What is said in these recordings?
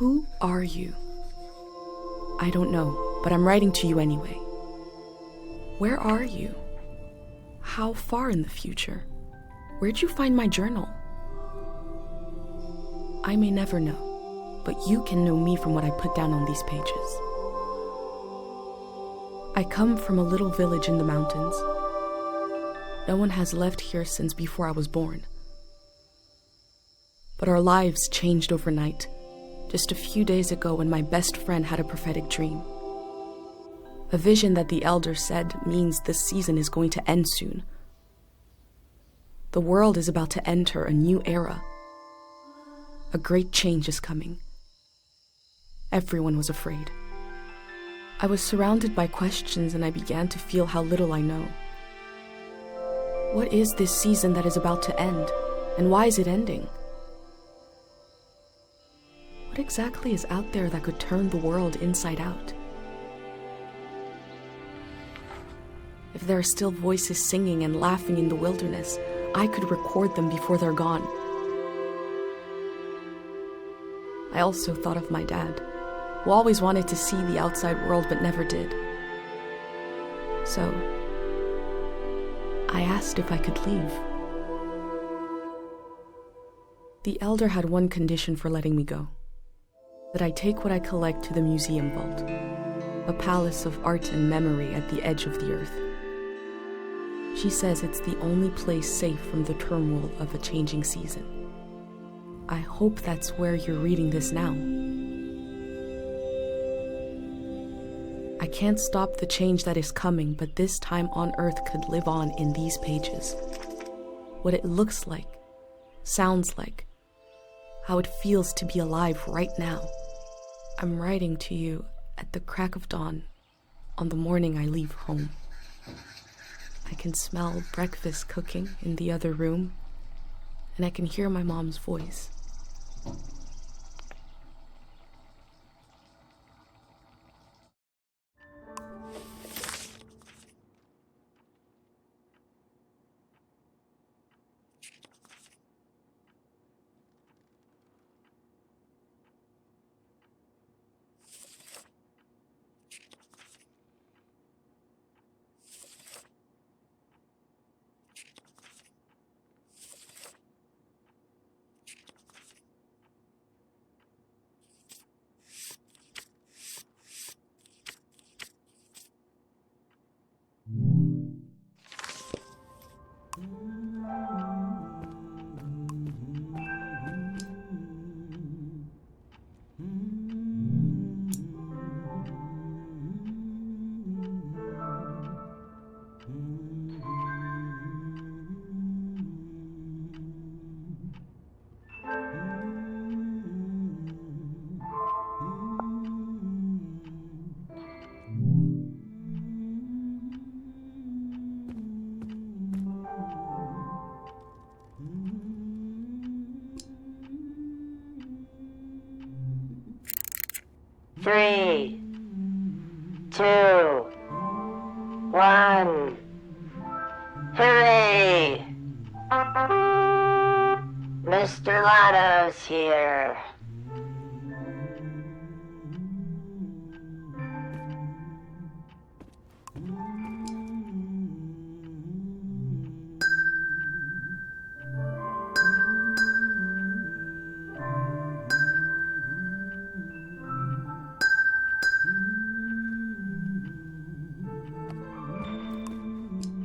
Who are you? I don't know, but I'm writing to you anyway. Where are you? How far in the future? Where'd you find my journal? I may never know, but you can know me from what I put down on these pages. I come from a little village in the mountains. No one has left here since before I was born. But our lives changed overnight. Just a few days ago when my best friend had a prophetic dream. A vision that the elder said means this season is going to end soon. The world is about to enter a new era. A great change is coming. Everyone was afraid. I was surrounded by questions and I began to feel how little I know. What is this season that is about to end, and why is it ending? What exactly is out there that could turn the world inside out? If there are still voices singing and laughing in the wilderness, I could record them before they're gone. I also thought of my dad, who always wanted to see the outside world but never did. So, I asked if I could leave. The elder had one condition for letting me go. That I take what I collect to the museum vault, a palace of art and memory at the edge of the earth. She says it's the only place safe from the turmoil of a changing season. I hope that's where you're reading this now. I can't stop the change that is coming, but this time on Earth could live on in these pages. What it looks like, sounds like, how it feels to be alive right now. I'm writing to you at the crack of dawn on the morning I leave home. I can smell breakfast cooking in the other room, and I can hear my mom's voice. Three, two, one. Hooray! Mr. Lotto's here.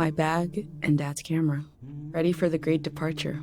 my bag, and Dad's camera, ready for the great departure.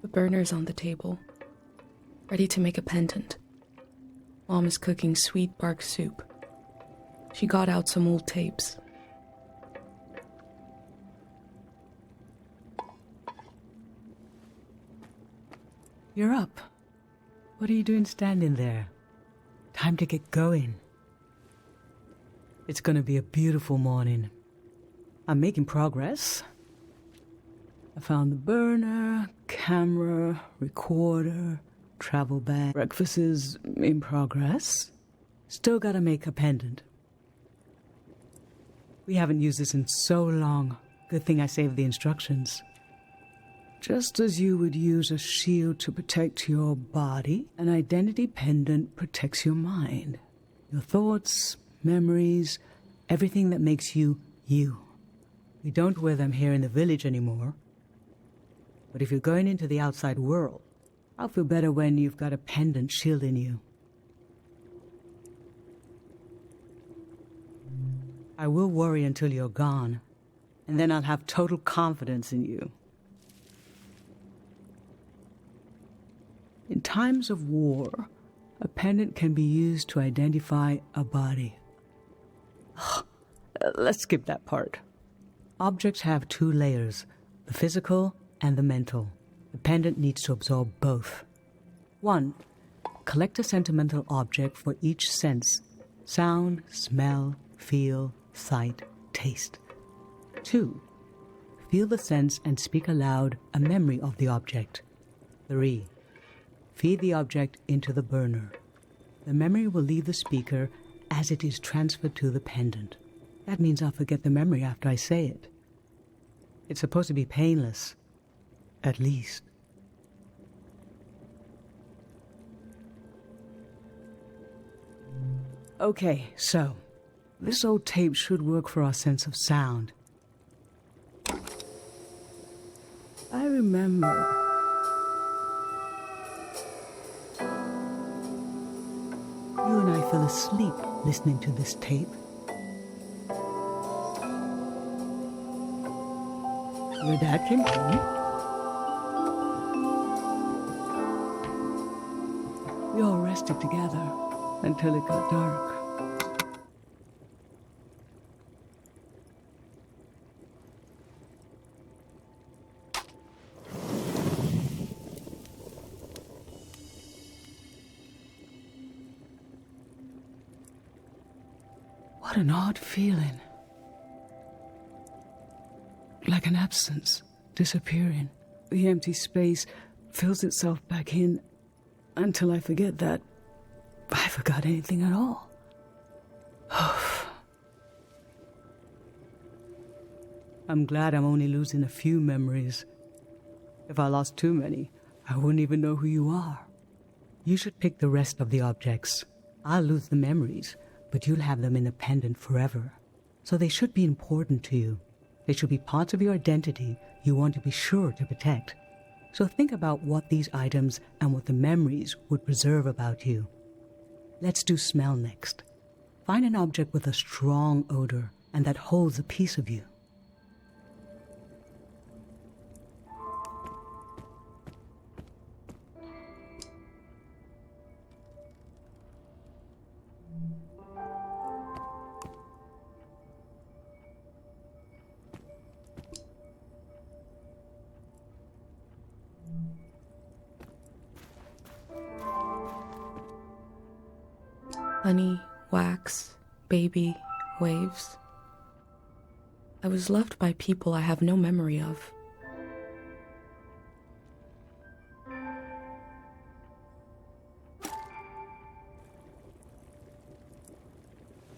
The burner's on the table, ready to make a pendant. Mom is cooking sweet bark soup. She got out some old tapes. You're up. What are you doing standing there? Time to get going. It's gonna be a beautiful morning. I'm making progress. I found the burner, camera, recorder, travel bag. Breakfast is in progress. Still gotta make a pendant. We haven't used this in so long. Good thing I saved the instructions. Just as you would use a shield to protect your body, an identity pendant protects your mind. Your thoughts, memories, everything that makes you, you. We don't wear them here in the village anymore. But if you're going into the outside world, I'll feel better when you've got a pendant shielding you. I will worry until you're gone, and then I'll have total confidence in you. In times of war, a pendant can be used to identify a body. Let's skip that part. Objects have two layers, the physical and the mental. The pendant needs to absorb both. 1. Collect a sentimental object for each sense: sound, smell, feel, sight, taste. 2. Feel the sense and speak aloud a memory of the object. 3. Feed the object into the burner. The memory will leave the speaker as it is transferred to the pendant. That means I'll forget the memory after I say it. It's supposed to be painless. At least. Okay, so this old tape should work for our sense of sound. I remember. You and I fell asleep listening to this tape. Your dad came home. We all rested together until it got dark. What an odd feeling. Like an absence, disappearing. The empty space fills itself back in until I forget that I forgot anything at all. I'm glad I'm only losing a few memories. If I lost too many, I wouldn't even know who you are. You should pick the rest of the objects. I'll lose the memories, but you'll have them in a pendant forever. So they should be important to you. They should be parts of your identity you want to be sure to protect. So think about what these items and what the memories would preserve about you. Let's do smell next. Find an object with a strong odor and that holds a piece of you. Honey, wax, baby, waves. I was loved by people I have no memory of.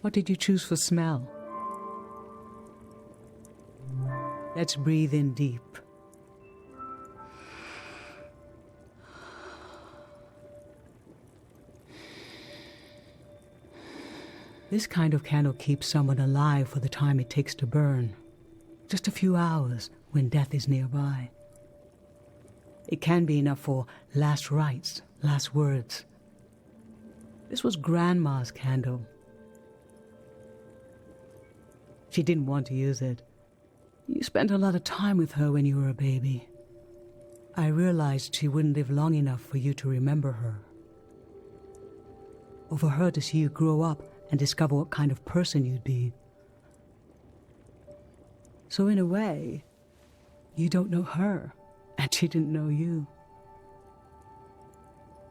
What did you choose for smell? Let's breathe in deep. This kind of candle keeps someone alive for the time it takes to burn. Just a few hours when death is nearby. It can be enough for last rites, last words. This was Grandma's candle. She didn't want to use it. You spent a lot of time with her when you were a baby. I realized she wouldn't live long enough for you to remember her. Or for her to see you grow up and discover what kind of person you'd be. So in a way, you don't know her, and she didn't know you.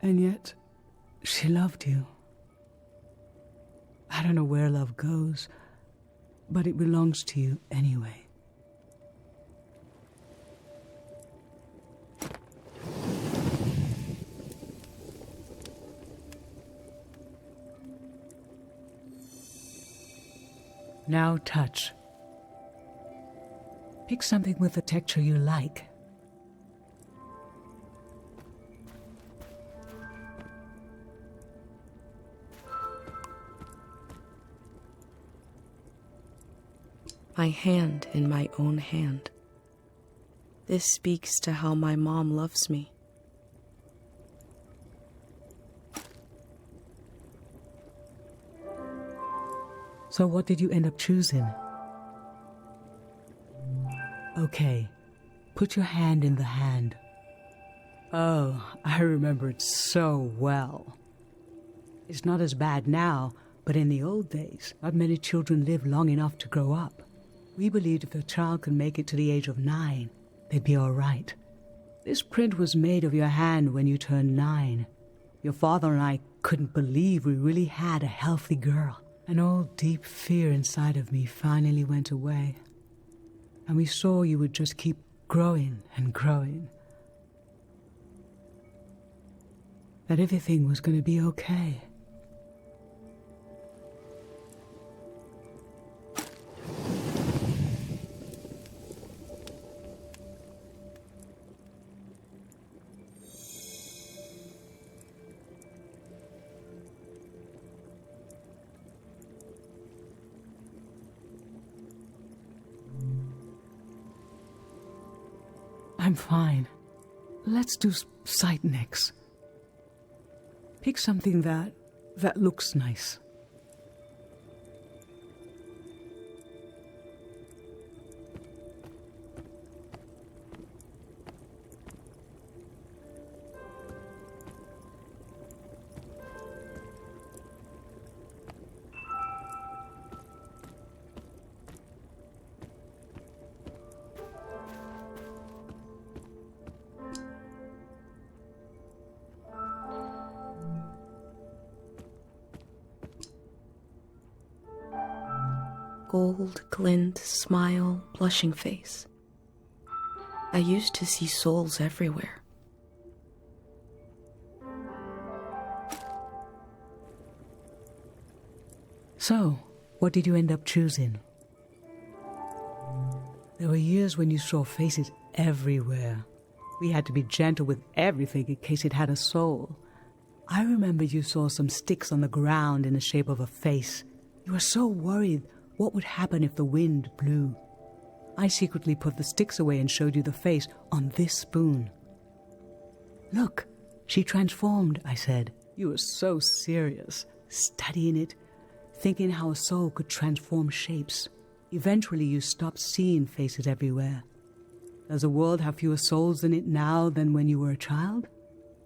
And yet, she loved you. I don't know where love goes, but it belongs to you anyway. Now touch. Pick something with a texture you like. My hand in my own hand. This speaks to how my mom loves me. So what did you end up choosing? Okay, put your hand in the hand. Oh, I remember it so well. It's not as bad now, but in the old days, not many children lived long enough to grow up. We believed if a child could make it to the age of 9, they'd be all right. This print was made of your hand when you turned 9. Your father and I couldn't believe we really had a healthy girl. An old deep fear inside of me finally went away. And we saw you would just keep growing and growing. That everything was going to be okay. I'm fine. Let's do sight next. Pick something that looks nice. Gold, glint, smile, blushing face. I used to see souls everywhere. So, what did you end up choosing? There were years when you saw faces everywhere. We had to be gentle with everything in case it had a soul. I remember you saw some sticks on the ground in the shape of a face. You were so worried what would happen if the wind blew. I secretly put the sticks away and showed you the face on this spoon. Look, she transformed, I said. You were so serious, studying it, thinking how a soul could transform shapes. Eventually you stopped seeing faces everywhere. Does the world have fewer souls in it now than when you were a child?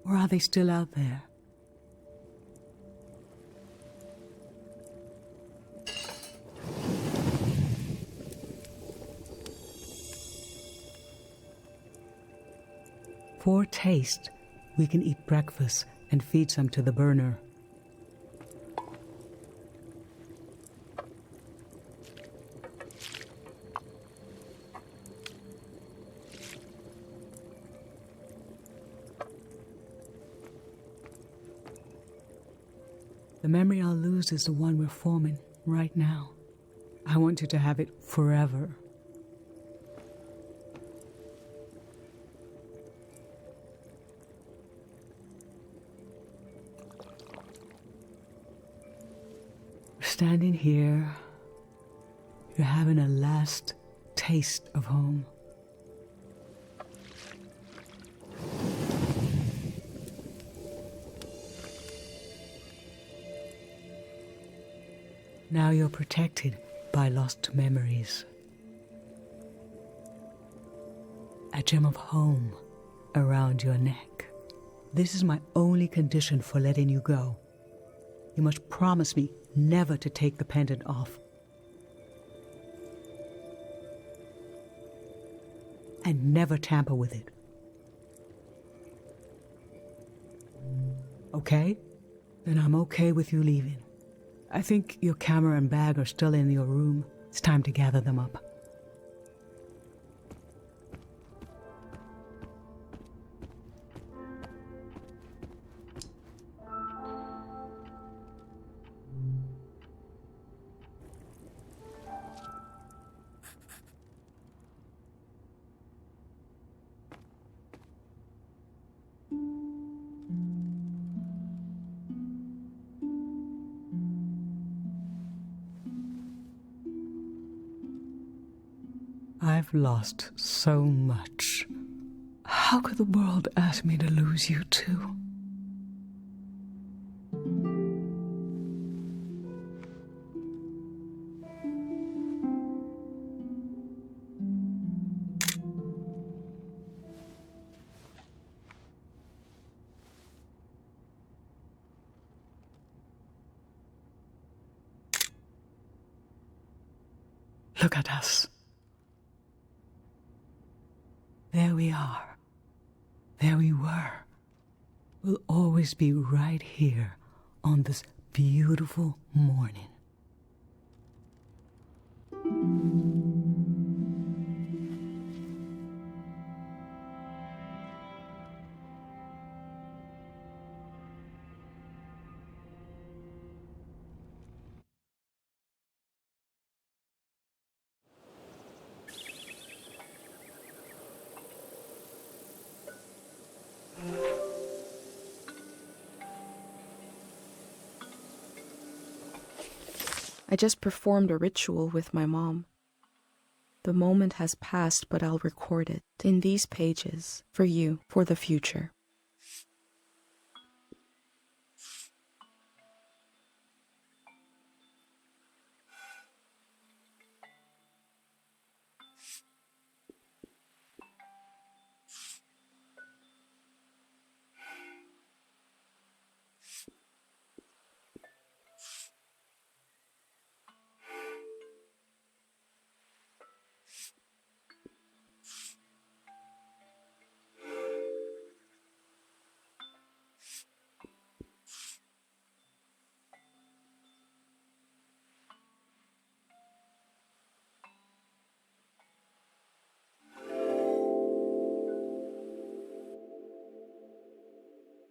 Or are they still out there? For taste, we can eat breakfast and feed some to the burner. The memory I'll lose is the one we're forming right now. I want you to have it forever. Standing here, you're having a last taste of home. Now you're protected by lost memories. A gem of home around your neck. This is my only condition for letting you go. You must promise me never to take the pendant off. And never tamper with it. Okay? Then I'm okay with you leaving. I think your camera and bag are still in your room. It's time to gather them up. I've lost so much. How could the world ask me to lose you too? Look at us. There we are. There we were. We'll always be right here on this beautiful morning. I just performed a ritual with my mom. The moment has passed, but I'll record it in these pages for you, for the future.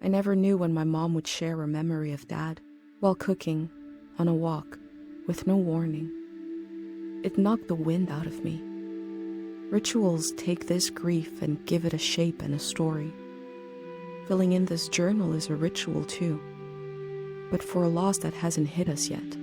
I never knew when my mom would share a memory of Dad, while cooking, on a walk, with no warning. It knocked the wind out of me. Rituals take this grief and give it a shape and a story. Filling in this journal is a ritual too, but for a loss that hasn't hit us yet.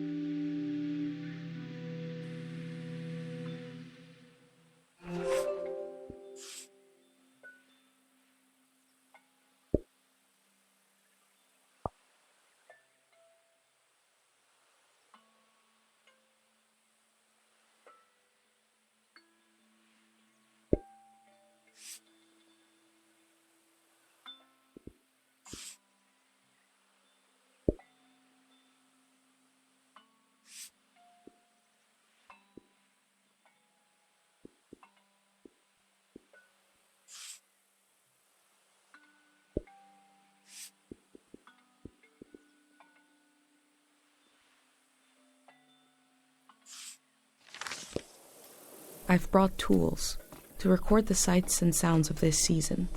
I've brought tools to record the sights and sounds of this season.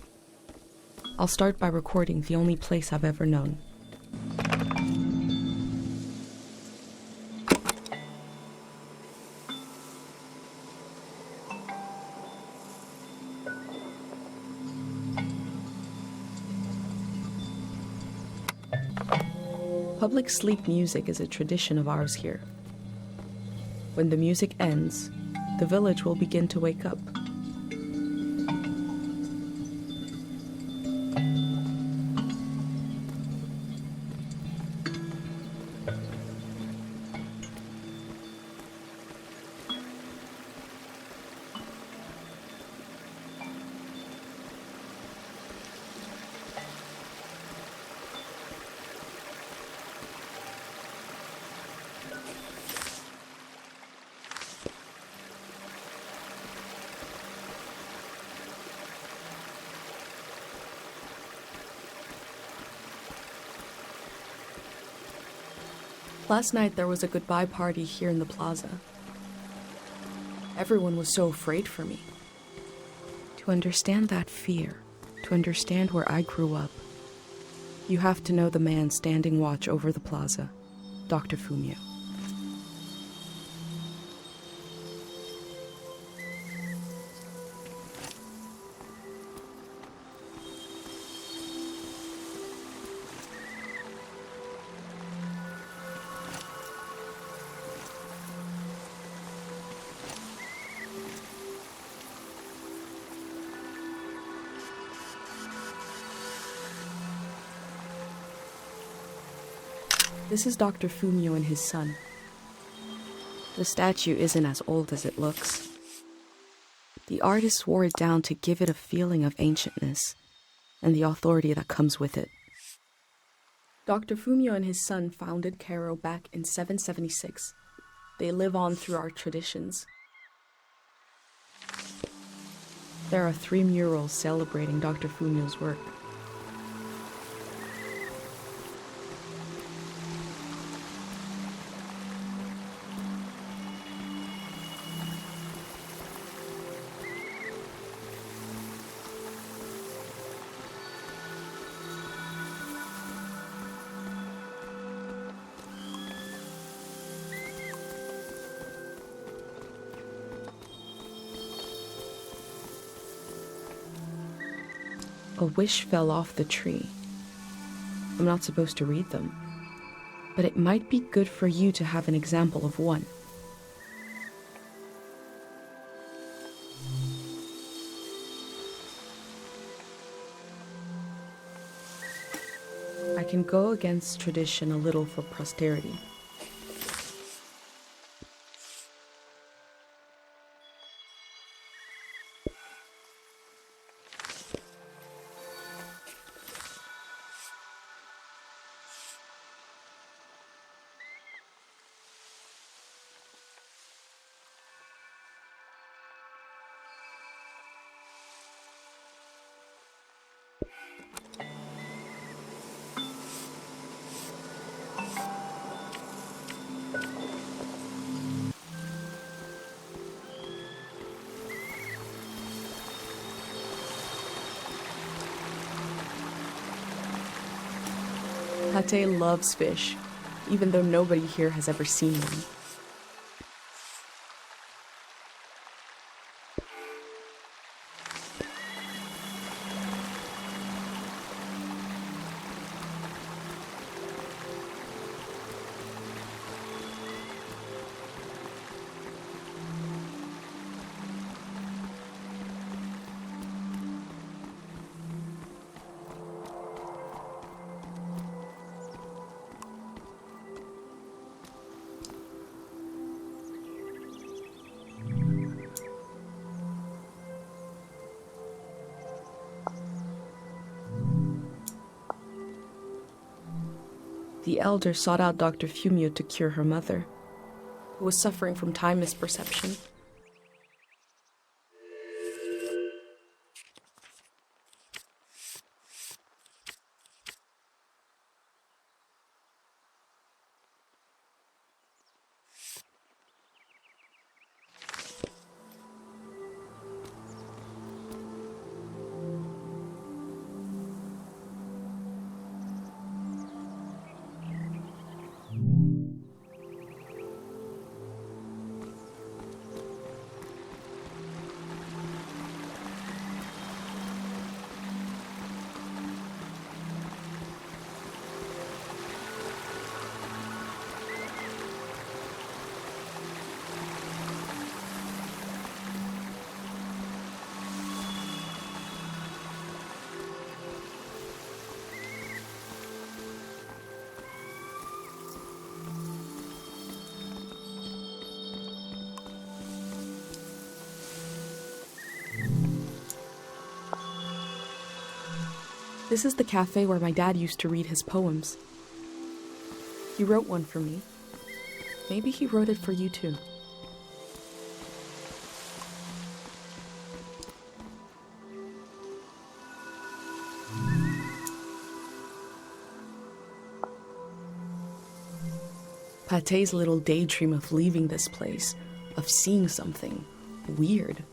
I'll start by recording the only place I've ever known. Public sleep music is a tradition of ours here. When the music ends, the village will begin to wake up. Last night there was a goodbye party here in the plaza. Everyone was so afraid for me. To understand that fear, to understand where I grew up, you have to know the man standing watch over the plaza, Dr. Fumio. This is Dr. Fumio and his son. The statue isn't as old as it looks. The artist wore it down to give it a feeling of ancientness and the authority that comes with it. Dr. Fumio and his son founded Cairo back in 776. They live on through our traditions. There are 3 murals celebrating Dr. Fumio's work. A wish fell off the tree. I'm not supposed to read them, but it might be good for you to have an example of one. I can go against tradition a little for posterity. Pate loves fish, even though nobody here has ever seen one. The elder sought out Dr. Fumio to cure her mother, who was suffering from time misperception. This is the cafe where my dad used to read his poems. He wrote one for me. Maybe he wrote it for you too. Pate's little daydream of leaving this place, of seeing something weird